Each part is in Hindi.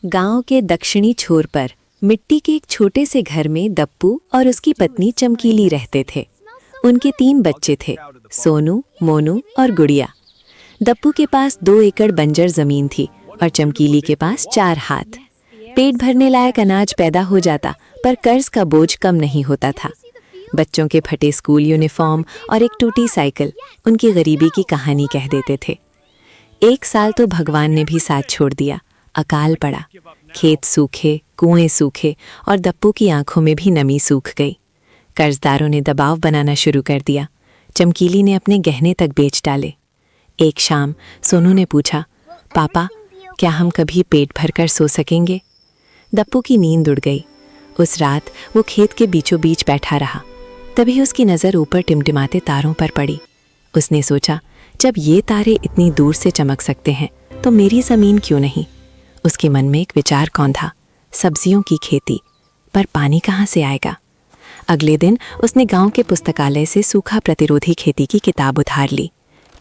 गांव के दक्षिणी छोर पर मिट्टी के एक छोटे से घर में दप्पू और उसकी पत्नी चमकीली रहते थे। उनके 3 बच्चे थे, सोनू, मोनू और गुड़िया। दप्पू के पास 2 एकड़ बंजर जमीन थी और चमकीली के पास 4 हाथ। पेट भरने लायक अनाज पैदा हो जाता, पर कर्ज का बोझ कम नहीं होता था। बच्चों के फटे स्कूल यूनिफॉर्म और एक टूटी साइकिल उनकी गरीबी की कहानी कह देते थे। एक साल तो भगवान ने भी साथ छोड़ दिया। अकाल पड़ा, खेत सूखे, कुएं सूखे और दप्पू की आंखों में भी नमी सूख गई। कर्जदारों ने दबाव बनाना शुरू कर दिया। चमकीली ने अपने गहने तक बेच डाले। एक शाम सोनू ने पूछा, पापा, क्या हम कभी पेट भरकर सो सकेंगे? दप्पू की नींद उड़ गई। उस रात वो खेत के बीचों बीच बैठा रहा। तभी उसकी नज़र ऊपर टिमटिमाते तारों पर पड़ी। उसने सोचा, जब ये तारे इतनी दूर से चमक सकते हैं तो मेरी ज़मीन क्यों नहीं? उसके मन में एक विचार कौन था, सब्जियों की खेती, पर पानी कहाँ से आएगा? अगले दिन उसने गांव के पुस्तकालय से सूखा प्रतिरोधी खेती की किताब उधार ली।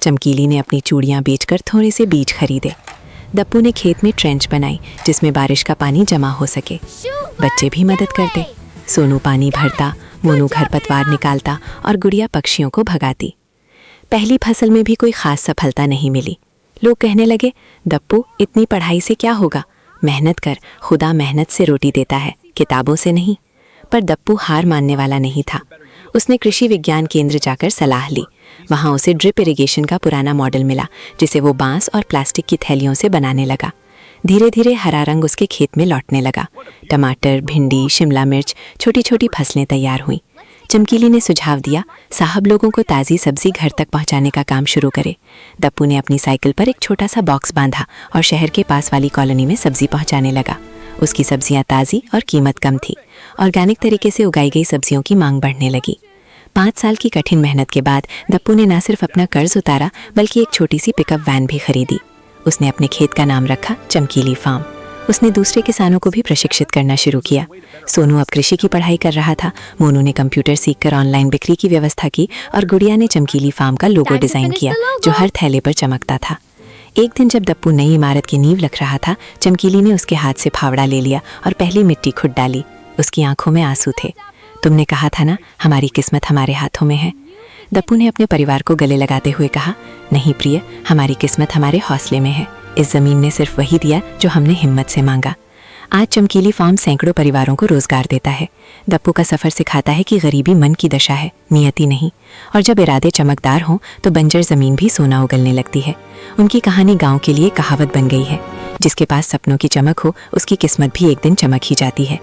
चमकीली ने अपनी चूड़ियाँ बेचकर थोड़े से बीज खरीदे। दप्पू ने खेत में ट्रेंच बनाई जिसमें बारिश का पानी जमा हो सके। बच्चे भी मदद करते। सोनू पानी भरता, मोनू खरपतवार निकालता और गुड़िया पक्षियों को भगाती। पहली फसल में भी कोई खास सफलता नहीं मिली। लोग कहने लगे, दप्पू, इतनी पढ़ाई से क्या होगा? मेहनत कर, खुदा मेहनत से रोटी देता है, किताबों से नहीं। पर दप्पू हार मानने वाला नहीं था। उसने कृषि विज्ञान केंद्र जाकर सलाह ली। वहाँ उसे ड्रिप इरिगेशन का पुराना मॉडल मिला, जिसे वो बांस और प्लास्टिक की थैलियों से बनाने लगा। धीरे धीरे हरा रंग उसके खेत में लौटने लगा। टमाटर, भिंडी, शिमला मिर्च, छोटी छोटी फसलें तैयार हुईं। चमकीली ने सुझाव दिया, साहब लोगों को ताज़ी सब्जी घर तक पहुंचाने का काम शुरू करे। दप्पू ने अपनी साइकिल पर एक छोटा सा बॉक्स बांधा और शहर के पास वाली कॉलोनी में सब्जी पहुंचाने लगा। उसकी सब्जियां ताज़ी और कीमत कम थी। ऑर्गेनिक तरीके से उगाई गई सब्जियों की मांग बढ़ने लगी। 5 साल की कठिन मेहनत के बाद दप्पू ने न सिर्फ अपना कर्ज उतारा, बल्कि एक छोटी सी पिकअप वैन भी खरीदी। उसने अपने खेत का नाम रखा चमकीली फार्म। उसने दूसरे किसानों को भी प्रशिक्षित करना शुरू किया। सोनू अब कृषि की पढ़ाई कर रहा था, मोनू ने कंप्यूटर सीखकर ऑनलाइन बिक्री की व्यवस्था की और गुड़िया ने चमकीली फार्म का लोगो डिज़ाइन किया, जो हर थैले पर चमकता था। एक दिन जब दप्पू नई इमारत की नींव रख रहा था, चमकीली ने उसके हाथ से फावड़ा ले लिया और पहली मिट्टी खुद डाली। उसकी आंखों में आंसू थे। तुमने कहा था ना, हमारी किस्मत हमारे हाथों में है। दप्पू ने अपने परिवार को गले लगाते हुए कहा, नहीं प्रिय, हमारी किस्मत हमारे हौसले में है। इस ज़मीन ने सिर्फ वही दिया जो हमने हिम्मत से मांगा। आज चमकीली फार्म सैकड़ों परिवारों को रोजगार देता है। दप्पू का सफ़र सिखाता है कि गरीबी मन की दशा है, नियति नहीं। और जब इरादे चमकदार हों तो बंजर ज़मीन भी सोना उगलने लगती है। उनकी कहानी गाँव के लिए कहावत बन गई है, जिसके पास सपनों की चमक हो, उसकी किस्मत भी एक दिन चमक ही जाती है।